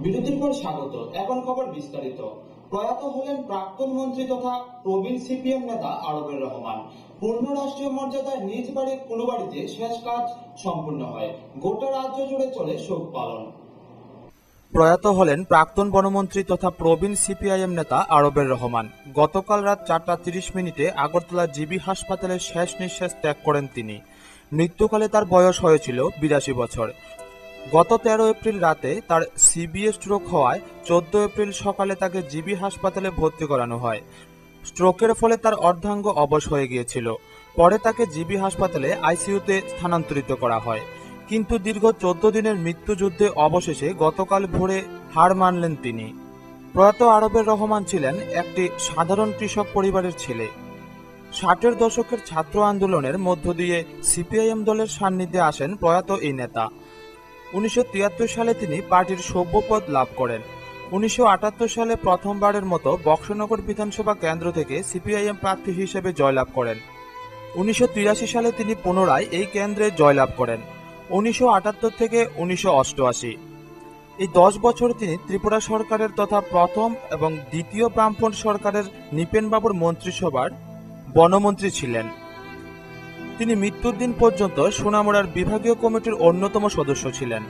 বিরতির পর স্বাগত। এখন খবর বিস্তারিত। প্রয়াত হলেন প্রাক্তন মন্ত্রী তথা প্রবীণ সিপিএম নেতা আরবের রহমান। পূর্ণ রাষ্ট্রীয় মর্যাদায় নিজ বাড়ির কুলুবাড়িতে শেষ কাজ সম্পূর্ণ হয়। গোটা রাজ্য জুড়ে চলে শোক পালন। প্রয়াত হলেন প্রাক্তন বনমন্ত্রী তথা প্রবীণ সিপিআইএম নেতা আরবের রহমান। গতকাল রাত 4:30 আগরতলা জিবি হাসপাতালে শেষ নিঃশ্বাস ত্যাগ করেন তিনি। মৃত্যুকালে তার বয়স হয়েছিল 82 বছর। গত 13 এপ্রিল রাতে তার সিবিএ স্ট্রোক হওয়ায় 14 এপ্রিল সকালে তাকে জিবি হাসপাতালে ভর্তি করানো হয়। স্ট্রোকের ফলে তার অর্ধাঙ্গ অবশ হয়ে গিয়েছিল। পরে তাকে জিবি হাসপাতালে আইসিইউতে স্থানান্তরিত করা হয়। কিন্তু দীর্ঘ 14 দিনের মৃত্যুযুদ্ধে অবশেষে গতকাল ভোরে হার মানলেন তিনি। প্রয়াত আরবের রহমান ছিলেন একটি সাধারণ কৃষক পরিবারের ছেলে। 60-এর দশকের ছাত্র আন্দোলনের মধ্য দিয়ে সিপিআইএম দলের সান্নিধ্যে আসেন প্রয়াত এই নেতা। 1973 সালে তিনি পার্টির সভ্য পদ লাভ করেন। 1978 সালে প্রথমবারের মতো বক্সনগর বিধানসভা কেন্দ্র থেকে সিপিআইএম প্রার্থী হিসেবে জয়লাভ করেন। 1983 সালে তিনি পুনরায় এই কেন্দ্রে জয়লাভ করেন। 1978 থেকে 1988 এই 10 বছর তিনি ত্রিপুরা সরকারের তথা প্রথম এবং দ্বিতীয় বামপন সরকারের নৃপেনবাবুর মন্ত্রিসভার বনমন্ত্রী ছিলেন। তিনি মৃত্যুর দিন পর্যন্ত সোনামুড়ার বিভাগীয় কমিটির অন্যতম সদস্য ছিলেন।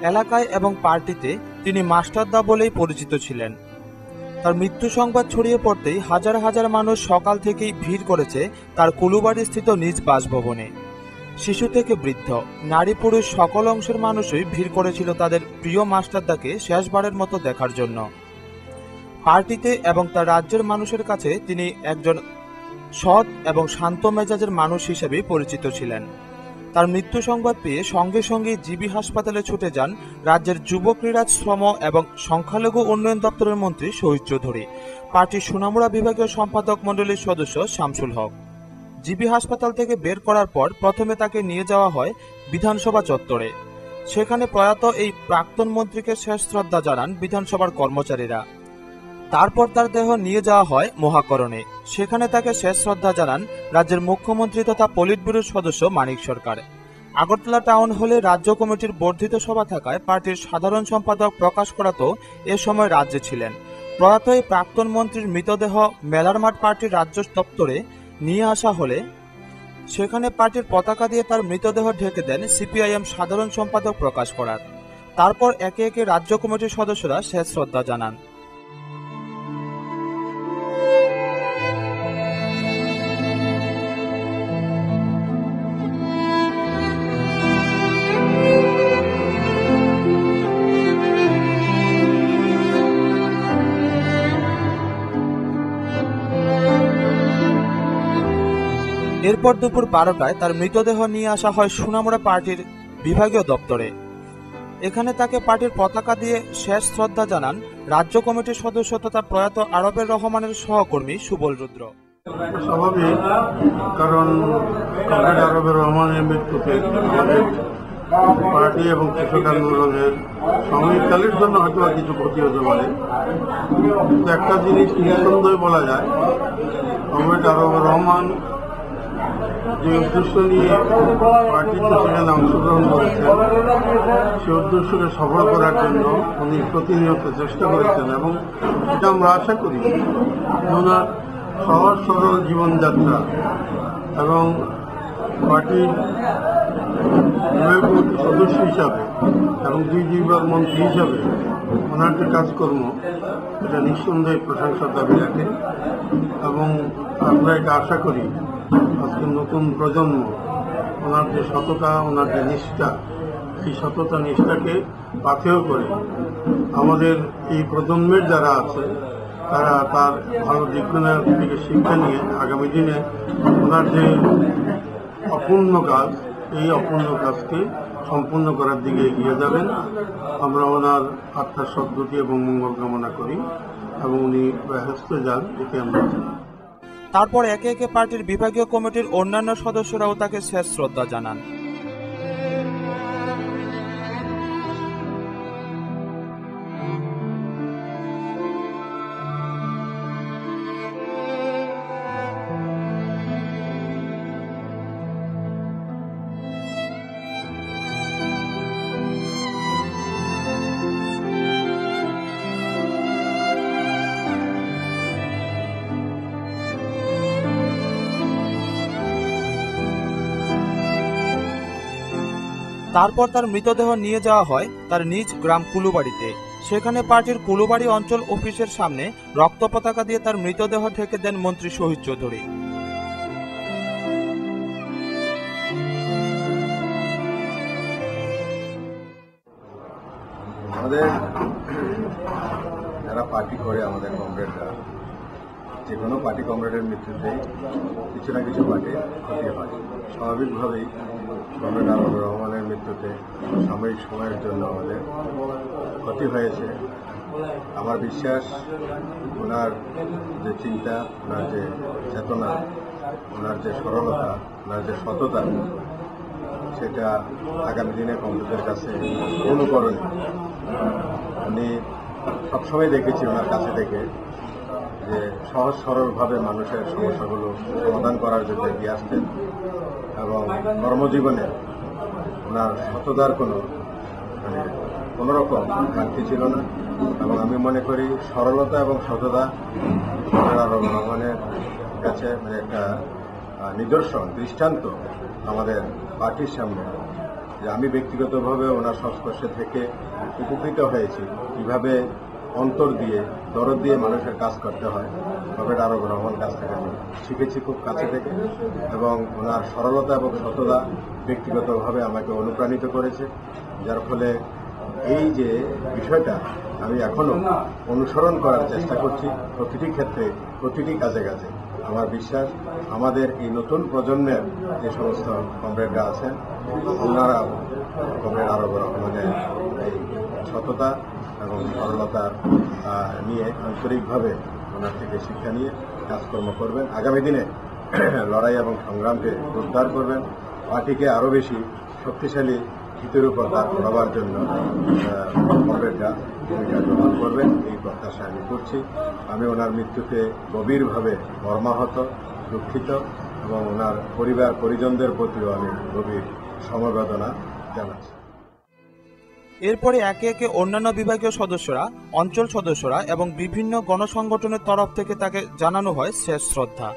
এলাকায় এবং পার্টিতে তিনি মাস্টারদা বলেই পরিচিত ছিলেন। তার মৃত্যু সংবাদ ছড়িয়ে পড়তেই হাজার হাজার মানুষ সকাল থেকেই ভিড় করেছে তার কুলুবাড়ি স্থিত নিজ বাসভবনে। শিশু থেকে বৃদ্ধ, নারী পুরুষ সকল অংশের মানুষই ভিড় করেছিল তাদের প্রিয় মাস্টারদাকে শেষবারের মতো দেখার জন্য। পার্টিতে এবং তার রাজ্যের মানুষের কাছে তিনি একজন সৎ এবং শান্ত মেজাজের মানুষ হিসেবে পরিচিত ছিলেন। তার মৃত্যু সংবাদ পেয়ে সঙ্গে সঙ্গে জিবি হাসপাতালে ছুটে যান রাজ্যের যুব ক্রীড়া, শ্রম এবং সংখ্যালঘু উন্নয়ন দপ্তরের মন্ত্রী শহীদ চৌধুরী, পার্টির সোনামুড়া বিভাগীয় সম্পাদক মণ্ডলীর সদস্য শামসুল হক। জিবি হাসপাতাল থেকে বের করার পর প্রথমে তাকে নিয়ে যাওয়া হয় বিধানসভা চত্বরে। সেখানে প্রয়াত এই প্রাক্তন মন্ত্রীকে শেষ শ্রদ্ধা জানান বিধানসভার কর্মচারীরা। তারপর তার দেহ নিয়ে যাওয়া হয় মহাকরণে। সেখানে তাকে শেষ শ্রদ্ধা জানান রাজ্যের মুখ্যমন্ত্রী তথা পলিট ব্যুরোর সদস্য মানিক সরকার। আগরতলা টাউন হলে রাজ্য কমিটির বর্ধিত সভা থাকায় পার্টির সাধারণ সম্পাদক প্রকাশ করাতো এ সময় রাজ্যে ছিলেন। প্রয়াত এই প্রাক্তন মন্ত্রীর মৃতদেহ মেলারমাঠ পার্টির রাজ্য দপ্তরে নিয়ে আসা হলে সেখানে পার্টির পতাকা দিয়ে তার মৃতদেহ ঢেকে দেন সিপিআইএম সাধারণ সম্পাদক প্রকাশ করার। তারপর একে একে রাজ্য কমিটির সদস্যরা শেষ শ্রদ্ধা জানান। এরপর দুপুর 12টায় তার মৃতদেহ নিয়ে আসা হয় সোনামুড়া পার্টির বিভাগীয় দপ্তরে। এখানে তাকে পার্টির পতাকা দিয়ে শেষ শ্রদ্ধা জানান রাজ্য কমিটির সদস্য তথা প্রয়াত আরবের রহমানের সহকর্মী সুবল রুদ্র। স্বাভাবিক, কারণ কমরেড আরবের রহমানের মৃত্যুতে আমাদের পার্টি এবং কৃষক আন্দোলনের সময়কালের জন্য হয়তো কিছু ক্ষতি হতে পারে, কিন্তু একটা জিনিস নিঃসন্দেহে বলা যায়, কমরেড আরবের রহমান যে উদ্দেশ্য নিয়ে পার্টিতে সেখানে অংশগ্রহণ করেছেন, সে উদ্দেশ্যকে সফল করার জন্য উনি প্রতিনিয়ত চেষ্টা করেছেন এবং এটা আমরা আশা করি ওনার সহজ সরল জীবনযাত্রা এবং পার্টির সদস্য হিসাবে এবং দুইবার মন্ত্রী হিসাবে ওনার যে কাজকর্ম, এটা নিঃসন্দেহে প্রশংসার দাবি রাখে এবং আমরা এটা আশা করি আজকে নতুন প্রজন্ম ওনার যে সততা, ওনার যে নিষ্ঠা, এই সততা নিষ্ঠাকে পাথেয় করে আমাদের এই প্রজন্মের যারা আছে তারা তার ভালো দিকগুলোর থেকে শিক্ষা নিয়ে আগামী দিনে ওনার যে অপূর্ণ কাজ, এই অপূর্ণ কাজকে সম্পূর্ণ করার দিকে এগিয়ে যাবেন। আমরা ওনার আত্মার সদ্গতি এবং মঙ্গল কামনা করি এবং উনি ব্যস্ত যান, এতে আমরা চাই। তারপর একে একে পার্টির বিভাগীয় কমিটির অন্যান্য সদস্যরাও তাকে শেষ শ্রদ্ধা জানান। তারপর তার মৃতদেহ নিয়ে যাওয়া হয় তার নিজ গ্রাম কুলুবাড়িতে। সেখানে পার্টির কুলুবাড়ি অঞ্চল অফিসের সামনে রক্ত পতাকা দিয়ে তার মৃতদেহ ঢেকে দেন মন্ত্রী শহীদ চৌধুরী। আমাদের যারা পার্টি করে, আমাদের কমরেডরা, যে কোনো পার্টি কমরেডের মৃত্যুতে কিছু না কিছু পার্টি ক্ষতি হয়। স্বাভাবিকভাবেই কমরেড আরব রহমানের মৃত্যুতে সাময়িক সময়ের জন্য আমাদের ক্ষতি হয়েছে। আমার বিশ্বাস ওনার যে চিন্তা, ওনার যে চেতনা, ওনার যে সরলতা, ওনার যে সততা, সেটা আগামী দিনে কমরেডদের কাছে অনুকরণীয়। উনি সবসময় দেখেছি ওনার কাছে থেকে যে সহজ সরলভাবে মানুষের সমস্যাগুলো সমাধান করার জন্য এগিয়ে আসতেন এবং কর্মজীবনে ওনার সততার কোনো রকম ঘাটতি ছিল না। এবং আমি মনে করি সরলতা এবং সততা আরব রহমানের কাছে একটা নিদর্শন, দৃষ্টান্ত আমাদের পার্টির সামনে, যে আমি ব্যক্তিগতভাবে ওনার সংস্পর্শে থেকে উপকৃত হয়েছি কীভাবে অন্তর দিয়ে, দরদ দিয়ে মানুষের কাজ করতে হয়। কমরেড আরব রহমান কাছ থেকে আমি শিখেছি খুব কাছে থেকে, এবং ওনার সরলতা এবং সততা ব্যক্তিগতভাবে আমাকে অনুপ্রাণিত করেছে, যার ফলে এই যে বিষয়টা আমি এখনো অনুসরণ করার চেষ্টা করছি প্রতিটি ক্ষেত্রে, প্রতিটি কাজে কাজে। আমার বিশ্বাস আমাদের এই নতুন প্রজন্মের যে সমস্ত কমরেডরা আছেন, ওনারা কমরেড আরব রহমানের এই সততা এবং সরলতা নিয়ে আন্তরিকভাবে ওনার থেকে শিক্ষা নিয়ে কাজকর্ম করবেন। আগামী দিনে লড়াই এবং সংগ্রামকে জোরদার করবেন, পার্টিকে আরও বেশি শক্তিশালী ভিতের উপর দাঁড় করাবার জন্য কমরেডরা ভূমিকা গ্রহণ করবেন, এই প্রত্যাশা আমি করছি। আমি ওনার মৃত্যুতে গভীরভাবে মর্মাহত, দুঃখিত, এবং ওনার পরিবার পরিজনদের প্রতিও আমি গভীর সমবেদনা জানাচ্ছি। এরপরে একে একে অন্যান্য বিভাগীয় সদস্যরা, অঞ্চল সদস্যরা এবং বিভিন্ন গণসংগঠনের তরফ থেকে তাকে জানানো হয় শেষ শ্রদ্ধা।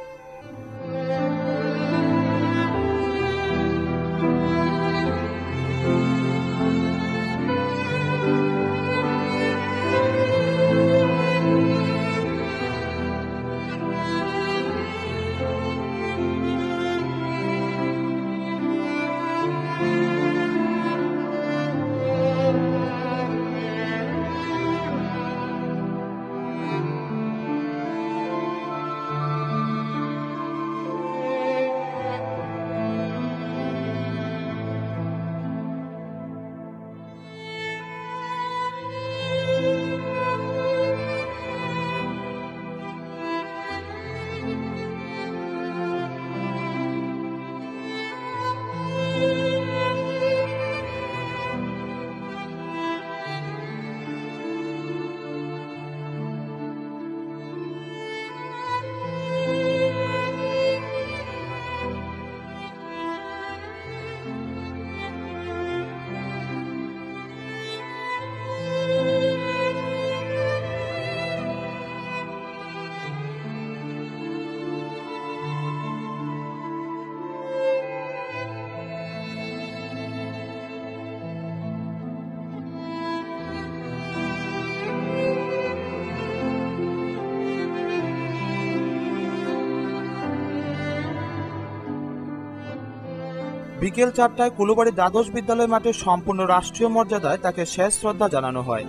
বিকেল 4টায় কুলুবাড়ি দ্বাদশ বিদ্যালয় মাঠে সম্পূর্ণ রাষ্ট্রীয় মর্যাদায় তাকে শেষ শ্রদ্ধা জানানো হয়।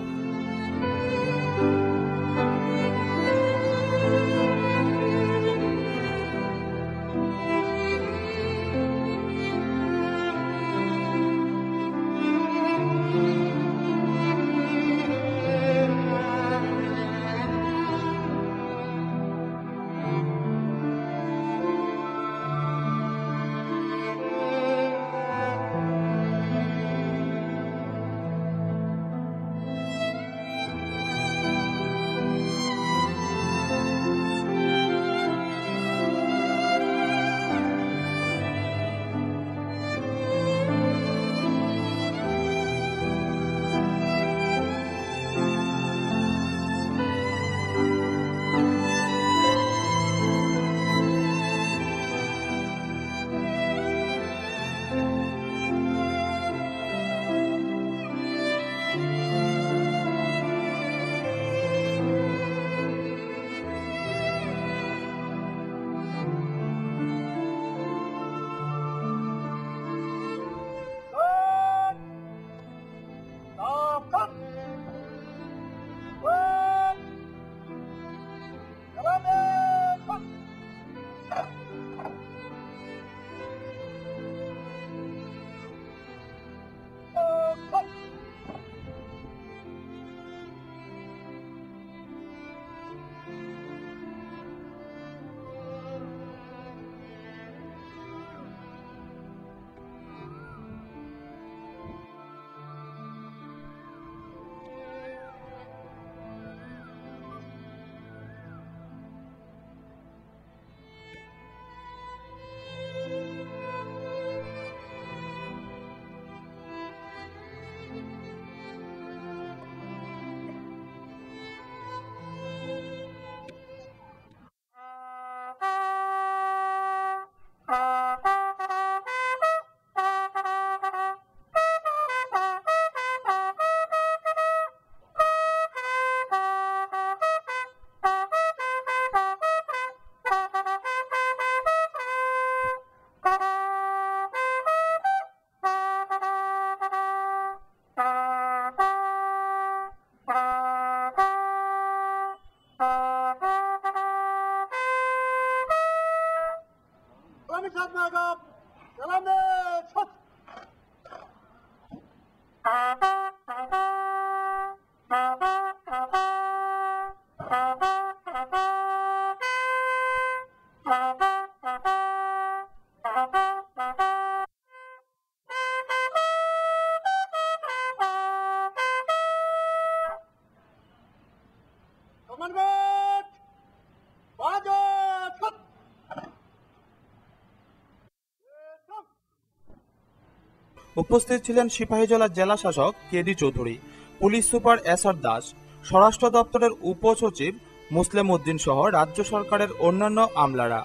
উপস্থিত ছিলেন সিপাহীজলা জেলা শাসক KD Chowdhury, police super SR Das, স্বরাষ্ট্র দপ্তরের উপসচিব মুসলিম উদ্দিন সহ রাজ্য সরকারের অন্যান্য আমলারা।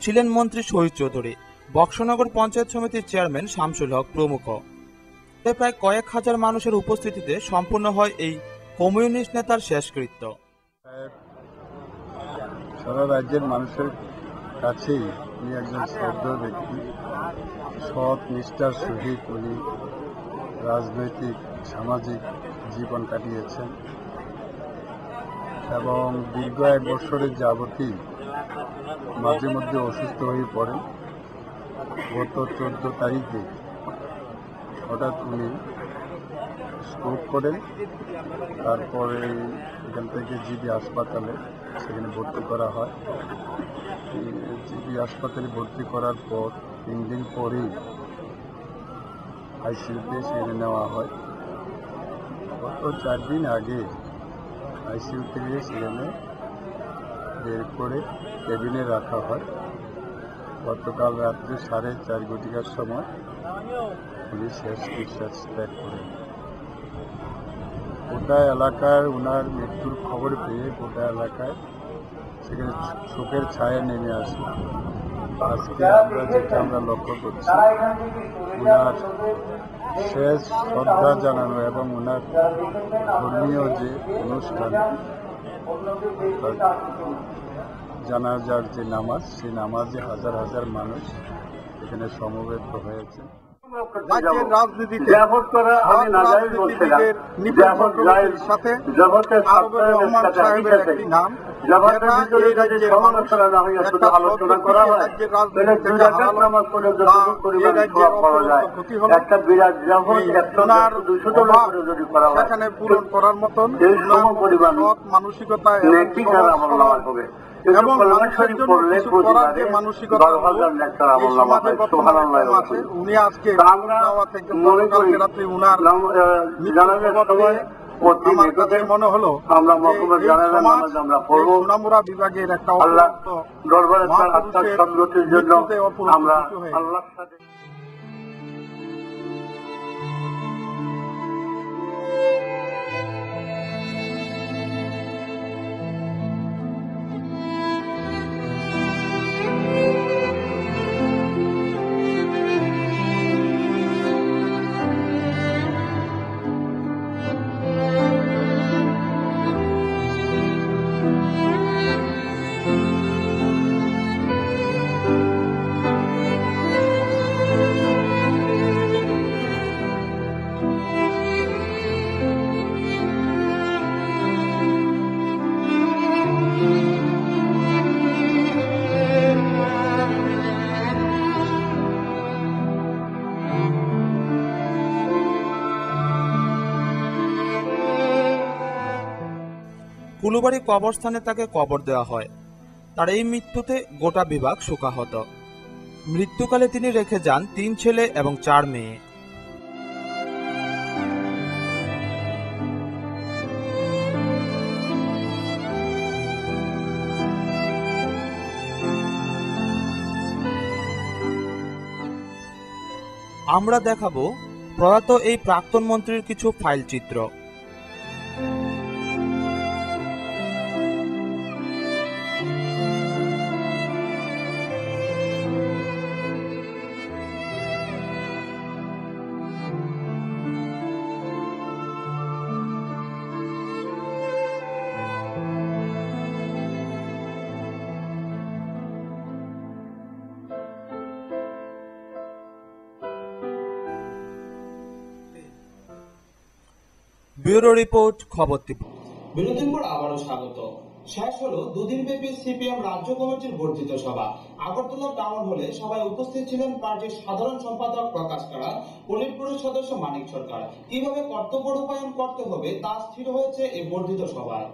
ছিলেন মন্ত্রী শহীদ চৌধুরী, বক্সনগর পঞ্চায়েত সমিতির চেয়ারম্যান শামসুল হক প্রমুখ। প্রায় কয়েক হাজার মানুষের উপস্থিতিতে সম্পূর্ণ হয় এই কমিউনিস্ট নেতার শেষকৃত্য। সারা রাজ্যের মানুষের কাছেই উনি একজন শ্রদ্ধেয় ব্যক্তি, সৎ নিষ্ঠার সহিত উনি রাজনৈতিক সামাজিক জীবন কাটিয়েছেন এবং দীর্ঘ 1 বছরের যাবতই মাঝে মধ্যে অসুস্থ হয়ে পড়েন। গত 14 তারিখে হঠাৎ উনি স্ট্রোক করেন, তারপরে এখান থেকে জিবি হাসপাতালে সেখানে ভর্তি করা হয়। জিবি হাসপাতালে ভর্তি করার পর 3 দিন পরেই আইসিইউতে সেখানে নেওয়া হয়। গত 4 দিন আগে আইসিইউ থেকে সেখানে বের করে কেবিনে রাখা হয়। গতকাল রাত্রে 4:30 ঘটিকার সময় উনি শেষ নিঃশ্বাস ত্যাগ করেন। গোটা এলাকায় ওনার মৃত্যুর খবর পেয়ে গোটা এলাকায় সেখানে শোকের ছায়া নেমে আসে। আজকে আমরা লক্ষ্য করছি ওনার শেষ শ্রদ্ধা জানানো এবং ওনার ধর্মীয় যে অনুষ্ঠান, জানাজার যে নামাজ, সেই নামাজে হাজার হাজার মানুষ এখানে সমবেত হয়েছে। রাজ্যের রাজনীতিতে রাজনীতিবিদের সাথে আরবের রহমান সাহেবের একটি নাম, সেখানে পূরণ করার মতন মানসিকতা এবং মানুষের জন্য কিছু করার যে মানসিকতা সমাজে বর্তমানে আছে, উনি আজকে থেকে রাত্রে উনার আমার কাছে মনে হলো সোনামুড়া বিভাগের একটা কুলুবাড়ি কবরস্থানে তাকে কবর দেওয়া হয়। তার এই মৃত্যুতে গোটা বিভাগ শোকাহত। মৃত্যুকালে তিনি রেখে যান 3 ছেলে এবং 4 মেয়ে। আমরা দেখাবো প্রয়াত এই প্রাক্তন মন্ত্রীর কিছু ফাইল চিত্র। ব্যুরো রিপোর্ট, খবর ত্রিপুরা। বিরতির পর আবারও স্বাগত। শেষ হলো দুদিনব্যাপী সিপিএম রাজ্য কমিটির বর্ধিত সভা। আগরতলা টাউন হলে সভায় উপস্থিত ছিলেন পার্টির সাধারণ সম্পাদক প্রকাশ কারা, পলিট ব্যুরোর সদস্য মানিক সরকার। কিভাবে কর্তব্য রূপায়ণ করতে হবে তা স্থির হয়েছে এই বর্ধিত সভায়।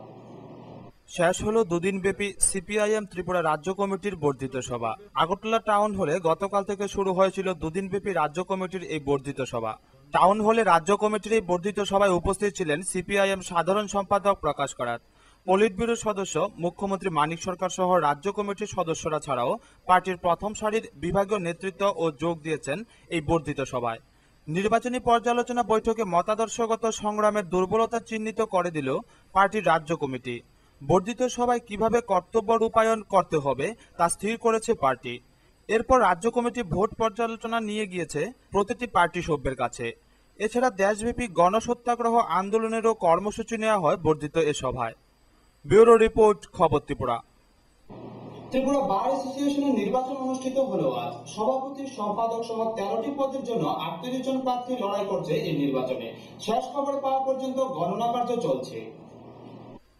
শেষ হলো দুদিনব্যাপী সিপিআইএম ত্রিপুরা রাজ্য কমিটির বর্ধিত সভা। আগরতলা টাউন হলে গতকাল থেকে শুরু হয়েছিল দুদিনব্যাপী রাজ্য কমিটির এই বর্ধিত সভা। টাউন হলে রাজ্য কমিটির এই বর্ধিত সভায় উপস্থিত ছিলেন সিপিআইএম সাধারণ সম্পাদক প্রকাশ করাত, পলিট ব্যুরোর সদস্য মুখ্যমন্ত্রী মানিক সরকার সহ রাজ্য কমিটির সদস্যরা ছাড়াও পার্টির প্রথম সারির বিভাগীয় নেতৃত্ব ও যোগ দিয়েছেন এই বর্ধিত সভায়। নির্বাচনী পর্যালোচনা বৈঠকে মতাদর্শগত সংগ্রামের দুর্বলতা চিহ্নিত করে দিল পার্টির রাজ্য কমিটি। বর্ধিত সভায় কিভাবে কর্তব্য রূপায়ণ করতে হবে তা স্থির করেছে পার্টি। এরপর রাজ্য কমিটি ভোট পর্যালোচনা নিয়ে গিয়েছে প্রতিটি পার্টি সভ্যের কাছে। এছাড়া দেশব্যাপী গণসত্যাগ্রহ আন্দোলনেরও কর্মসূচি নেওয়া হয় বর্ধিত এ সভায়। ব্যুরো রিপোর্ট, খবর ত্রিপুরা। ত্রিপুরা বার অ্যাসোসিয়েশনের নির্বাচন অনুষ্ঠিত হলেও আজ সভাপতি, সম্পাদক সহ 13টি পদের জন্য 38 জন প্রার্থী লড়াই করছে এই নির্বাচনে। শেষ খবর পাওয়া পর্যন্ত গণনা কার্য চলছে।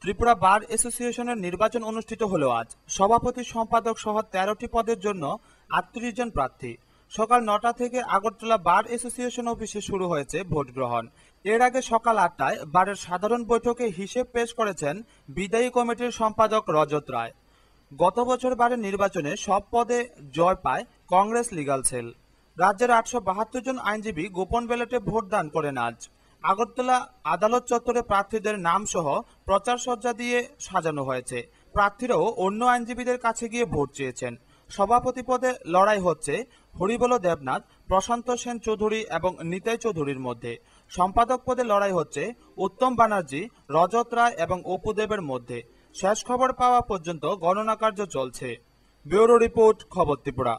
ত্রিপুরা বার অ্যাসোসিয়েশনের নির্বাচন অনুষ্ঠিত হলেও আজ সভাপতি, সম্পাদক সহ 13টি পদের জন্য 38 জন প্রার্থী। সকাল 9টা থেকে আগরতলা বার অ্যাসোসিয়েশন অফিসে শুরু হয়েছে ভোট গ্রহণ। এর আগে সকাল 8টায় বারের সাধারণ বৈঠকে হিসেব পেশ করেছেন বিদায়ী কমিটির সম্পাদক রজত রায়। গত বছর বারের নির্বাচনে সব পদে জয় পায় কংগ্রেস লিগাল সেল। রাজ্যের 872 জন আইনজীবী গোপন ব্যালটে ভোট দান করেন আজ। আগরতলা আদালত চত্বরে প্রার্থীদের নাম সহ প্রচার সজ্জা দিয়ে সাজানো হয়েছে। প্রার্থীরাও অন্য আইনজীবীদের কাছে গিয়ে ভোট চেয়েছেন। সভাপতি পদে লড়াই হচ্ছে হরিবল দেবনাথ, প্রশান্ত সেন চৌধুরী এবং নিতাই চৌধুরীর মধ্যে। সম্পাদক পদে লড়াই হচ্ছে উত্তম ব্যানার্জি, রজত রায় এবং অপু দেবের মধ্যে। শেষ খবর পাওয়া পর্যন্ত গণনা কার্য চলছে। ব্যুরো রিপোর্ট, খবর ত্রিপুরা।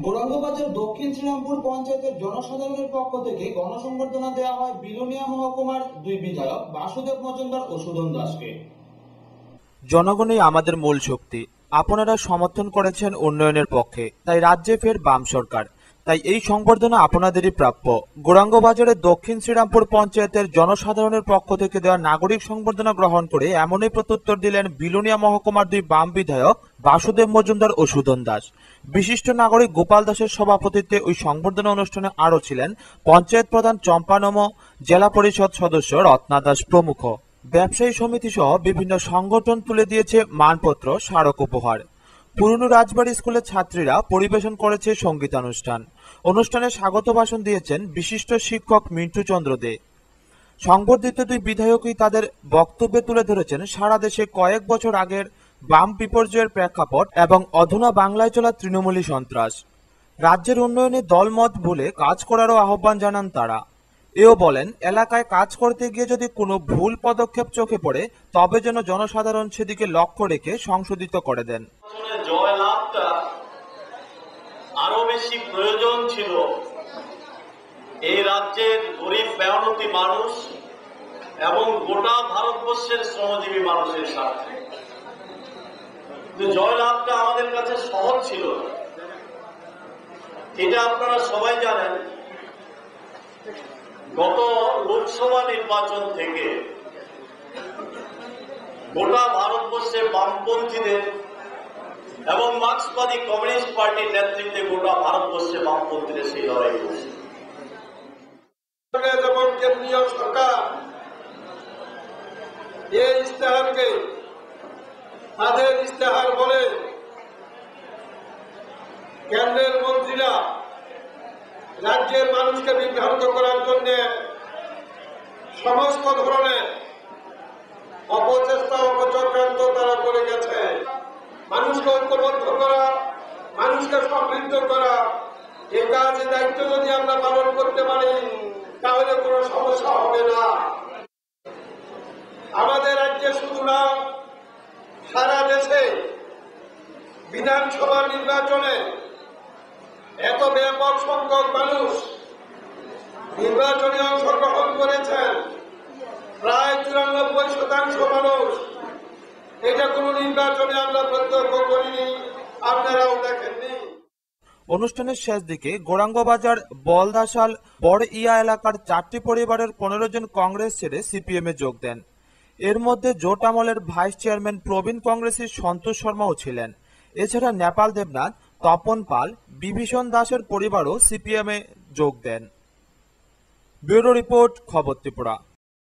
গৌরাঙ্গবাজার দক্ষিণ শ্রীরামপুর পঞ্চায়েতের জনসাধারণের পক্ষ থেকে গণসংবর্ধনা দেওয়া হয় বিলোনিয়া মহকুমার 2 বিধায়ক বাসুদেব মজুমদার ও সুদন দাসকে। জনগণই আমাদের মূল শক্তি। আপনারা সমর্থন করেছেন উন্নয়নের পক্ষে, তাই রাজ্যে ফের বাম সরকার। তাই এই সংবর্ধনা আপনাদেরই প্রাপ্য। গৌরাঙ্গবাজারের দক্ষিণ শ্রীরামপুর পঞ্চায়েতের জনসাধারণের পক্ষ থেকে দেওয়া নাগরিক সংবর্ধনা গ্রহণ করে এমনই প্রত্যুত্তর দিলেন বিলোনিয়া মহকুমার 2 বাম বিধায়ক বাসুদেব মজুমদার ও সুদন দাস। বিশিষ্ট নাগরিক গোপাল দাসের সভাপতিত্বে ওই সংবর্ধনা অনুষ্ঠানে আরও ছিলেন পঞ্চায়েত প্রধান চম্পা নম, জেলা পরিষদ সদস্য রত্না দাস প্রমুখ। ব্যবসায়ী সমিতি সহ বিভিন্ন সংগঠন তুলে দিয়েছে মানপত্র, স্মারক উপহার। পুরনো রাজবাড়ী স্কুলের ছাত্রীরা পরিবেশন করেছে সঙ্গীতানুষ্ঠান। অনুষ্ঠানে স্বাগত ভাষণ দিয়েছেন বিশিষ্ট শিক্ষক মিন্টু চন্দ্র দে। সংবর্ধিত 2 বিধায়কই তাদের বক্তব্যে তুলে ধরেছেন সারা দেশে কয়েক বছর আগের বাম বিপর্যয়ের প্রেক্ষাপট এবং অধুনা বাংলায় চলা তৃণমূলী সন্ত্রাস। রাজ্যের উন্নয়নে দলমত ভুলে কাজ করারও আহ্বান জানান তারা। এও বলেন, এলাকায় কাজ করতে গিয়ে যদি কোনো ভুল পদক্ষেপ চোখে পড়ে তবে যেন জনসাধারণ সেদিকে লক্ষ্য রেখে সংশোধিত করে দেন। জয় লাভটা আরো বেশি প্রয়োজন ছিল এই রাজ্যের গরিব মেহনতি মানুষ এবং গোটা ভারতবর্ষের শ্রমজীবী মানুষের স্বার্থে। জয় লাভটা আমাদের কাছে সহজ ছিল না, এটা আপনারা সবাই জানেন। গত লোকসভা নির্বাচন থেকে গোটা ভারতবর্ষে বামপন্থীদের এবং মার্ক্সবাদী কমিউনিস্ট পার্টির নেতৃত্বে গোটা ভারতবর্ষে বামপন্থীদের সেই লড়াই করছে। যেমন কেন্দ্রীয় সরকার এই ইশতেহারকে তাদের ইশতেহার বলে কেন্দ্রের মন্ত্রীরা রাজ্যের মানুষকে বিভ্রান্ত করার জন্য সমস্ত ধরনের অপচেষ্টা, অপচক্রান্ত তারা করে গেছে। মানুষকে ঐক্যবদ্ধ করা, মানুষকে সমৃদ্ধ করা, এই কাজের দায়িত্ব যদি আমরা পালন করতে পারি তাহলে কোনো সমস্যা হবে না। আমাদের রাজ্যে শুধু না, সারা দেশে বিধানসভা নির্বাচনে এত ব্যাপক সংখ্যক মানুষ নির্বাচনে অংশগ্রহণ করেছেন, প্রায় 94% মানুষ। এটা কোনো নির্বাচনে আমরা প্রত্যক্ষ করিনি, আপনারাও দেখেননি। অনুষ্ঠানের শেষ দিকে গৌরাঙ্গবাজার বলদাশাল বড় ইয়া এলাকার 4টি পরিবারের 15 জন কংগ্রেস ছেড়ে সিপিএম এ যোগ দেন। এর মধ্যে জোট আমলের ভাইস চেয়ারম্যান প্রবীণ কংগ্রেসের সন্তোষ শর্মাও ছিলেন। এছাড়া নেপাল দেবনাথ, তপন পাল, বিভীষণ দাসের পরিবারও সিপিএমে যোগ দেন। ব্যুরো রিপোর্ট, খবর ত্রিপুরা।